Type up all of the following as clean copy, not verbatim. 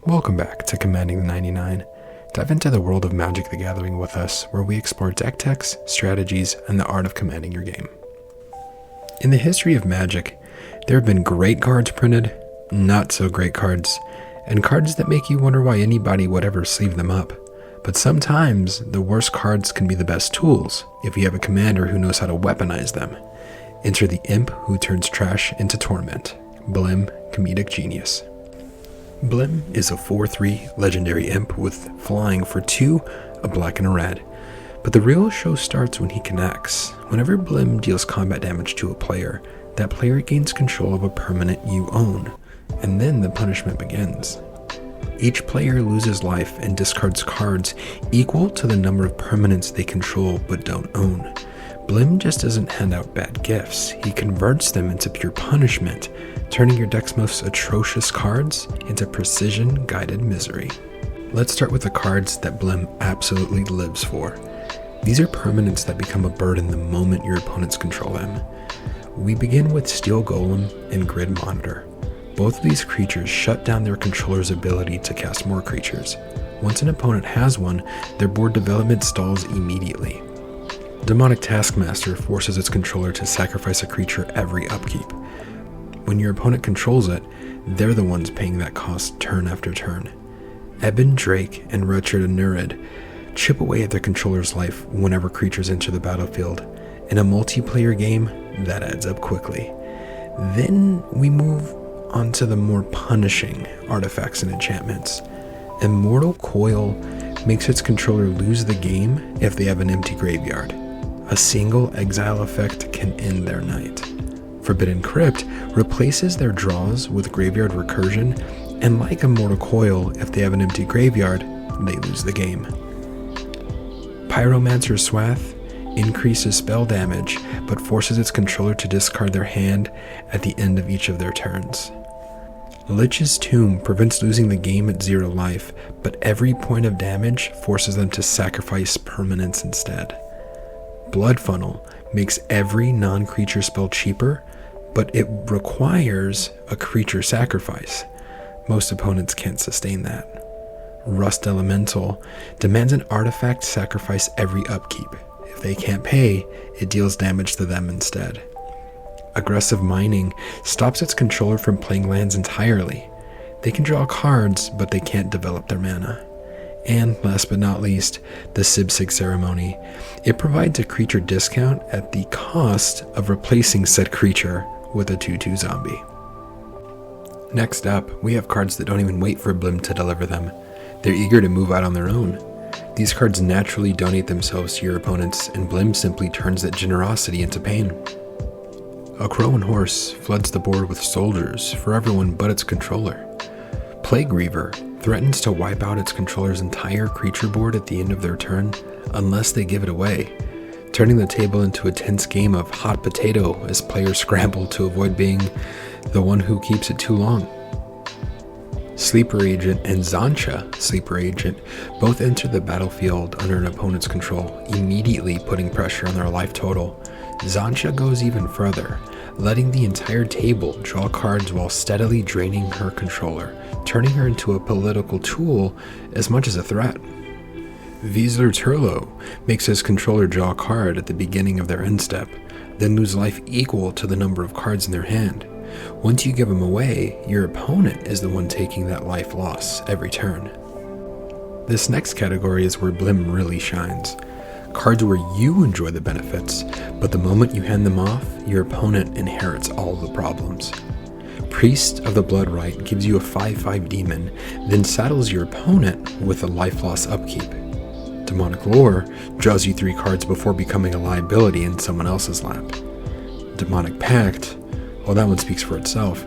Welcome back to Commanding the 99. Dive into the world of Magic the Gathering with us, where we explore deck techs, strategies, and the art of commanding your game. In the history of Magic, there have been great cards printed, not so great cards, and cards that make you wonder why anybody would ever sleeve them up. But sometimes, the worst cards can be the best tools, if you have a commander who knows how to weaponize them. Enter the imp who turns trash into torment. Blim, Comedic Genius. Blim is a 4/3 legendary imp with flying for 2, a black and a red. But the real show starts when he connects. Whenever Blim deals combat damage to a player, that player gains control of a permanent you own, and then the punishment begins. Each player loses life and discards cards equal to the number of permanents they control but don't own. Blim just doesn't hand out bad gifts, he converts them into pure punishment, turning your deck's most atrocious cards into precision-guided misery. Let's start with the cards that Blim absolutely lives for. These are permanents that become a burden the moment your opponents control them. We begin with Steel Golem and Grid Monitor. Both of these creatures shut down their controller's ability to cast more creatures. Once an opponent has one, their board development stalls immediately. Demonic Taskmaster forces its controller to sacrifice a creature every upkeep. When your opponent controls it, they're the ones paying that cost turn after turn. Ebon Drake and Wretched Anurid chip away at their controller's life whenever creatures enter the battlefield. In a multiplayer game, that adds up quickly. Then we move on to the more punishing artifacts and enchantments. Immortal Coil makes its controller lose the game if they have an empty graveyard. A single exile effect can end their night. Forbidden Crypt replaces their draws with graveyard recursion, and like Immortal Coil, if they have an empty graveyard, they lose the game. Pyromancer's Swath increases spell damage, but forces its controller to discard their hand at the end of each of their turns. Lich's Tomb prevents losing the game at 0 life, but every point of damage forces them to sacrifice permanents instead. Blood Funnel makes every non-creature spell cheaper, but it requires a creature sacrifice. Most opponents can't sustain that. Rust Elemental demands an artifact sacrifice every upkeep. If they can't pay, it deals damage to them instead. Aggressive Mining stops its controller from playing lands entirely. They can draw cards, but they can't develop their mana. And last but not least, the Sibsig Ceremony. It provides a creature discount at the cost of replacing said creature with a 2/2 zombie. Next up, we have cards that don't even wait for Blim to deliver them. They're eager to move out on their own. These cards naturally donate themselves to your opponents, and Blim simply turns that generosity into pain. A Crow and Horse floods the board with soldiers for everyone but its controller. Plague Reaver threatens to wipe out its controller's entire creature board at the end of their turn unless they give it away, turning the table into a tense game of hot potato as players scramble to avoid being the one who keeps it too long. Sleeper Agent and Zancha, Sleeper Agent, both enter the battlefield under an opponent's control, immediately putting pressure on their life total. Zancha goes even further, letting the entire table draw cards while steadily draining her controller, turning her into a political tool as much as a threat. Wiesler Turlo makes his controller draw a card at the beginning of their end step, then lose life equal to the number of cards in their hand. Once you give them away, your opponent is the one taking that life loss every turn. This next category is where Blim really shines. Cards where you enjoy the benefits, but the moment you hand them off, your opponent inherits all the problems. Priest of the Bloodrite gives you a 5/5 demon, then saddles your opponent with a life loss upkeep. Demonic Lore draws you 3 cards before becoming a liability in someone else's lap. Demonic Pact, well, that one speaks for itself.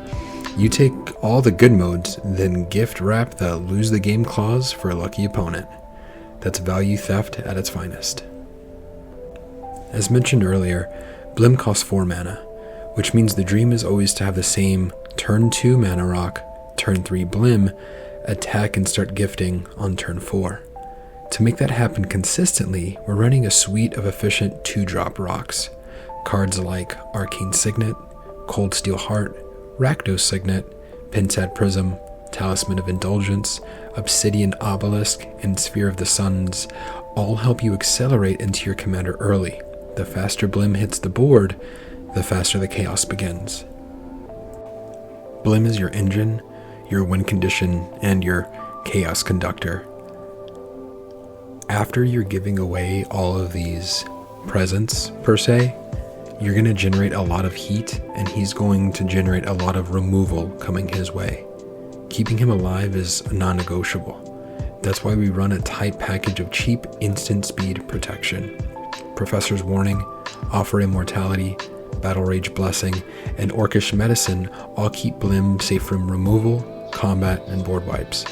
You take all the good modes, then gift wrap the lose the game clause for a lucky opponent. That's value theft at its finest. As mentioned earlier, Blim costs 4 mana, which means the dream is always to have the same turn 2 mana rock, turn 3 Blim, attack and start gifting on turn 4. To make that happen consistently, we're running a suite of efficient 2-drop rocks. Cards like Arcane Signet, Cold Steel Heart, Rakdos Signet, Pinsat Prism, Talisman of Indulgence, Obsidian Obelisk, and Sphere of the Suns all help you accelerate into your commander early. The faster Blim hits the board, the faster the chaos begins. Blim is your engine, your win condition, and your chaos conductor. After you're giving away all of these presents, per se, you're going to generate a lot of heat, and he's going to generate a lot of removal coming his way. Keeping him alive is non-negotiable. That's why we run a tight package of cheap, instant speed protection. Professor's Warning, Offer Immortality, Battle Rage Blessing, and Orcish Medicine all keep Blim safe from removal, combat, and board wipes.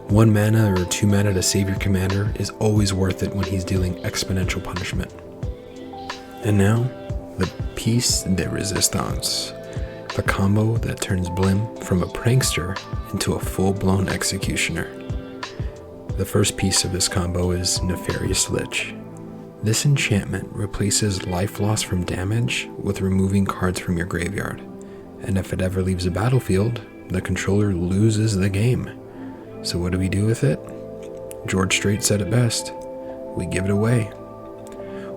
1 mana or 2 mana to save your commander is always worth it when he's dealing exponential punishment. And now, the piece de resistance. The combo that turns Blim from a prankster into a full-blown executioner. The first piece of this combo is Nefarious Lich. This enchantment replaces life loss from damage with removing cards from your graveyard, and if it ever leaves the battlefield, the controller loses the game. So what do we do with it? George Strait said it best: we give it away.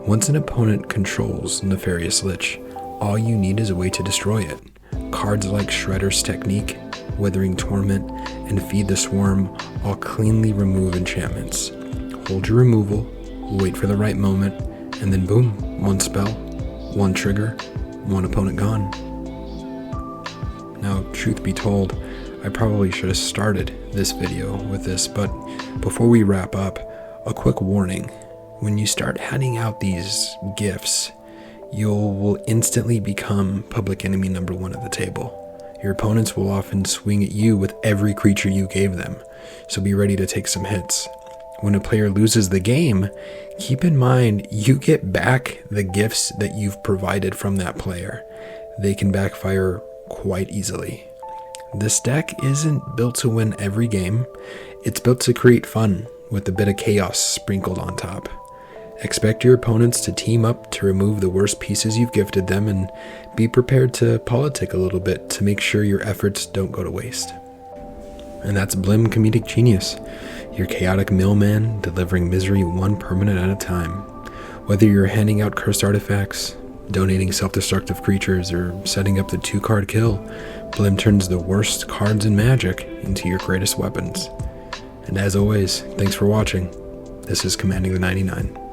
Once an opponent controls Nefarious Lich, all you need is a way to destroy it. Cards like Shredder's Technique, Withering Torment, and Feed the Swarm all cleanly remove enchantments. Hold your removal, wait for the right moment, and then boom, 1 spell, 1 trigger, 1 opponent gone. Now, truth be told, I probably should have started this video with this, but before we wrap up, a quick warning. When you start handing out these gifts, you will instantly become public enemy number 1 at the table. Your opponents will often swing at you with every creature you gave them, so be ready to take some hits. When a player loses the game, keep in mind you get back the gifts that you've provided from that player. They can backfire quite easily. This deck isn't built to win every game. It's built to create fun with a bit of chaos sprinkled on top. Expect your opponents to team up to remove the worst pieces you've gifted them, and be prepared to politic a little bit to make sure your efforts don't go to waste. And that's Blim Comedic Genius, your chaotic millman delivering misery 1 permanent at a time. Whether you're handing out cursed artifacts, donating self-destructive creatures, or setting up the 2-card kill, Blim turns the worst cards in Magic into your greatest weapons. And as always, thanks for watching. This is Commanding the 99.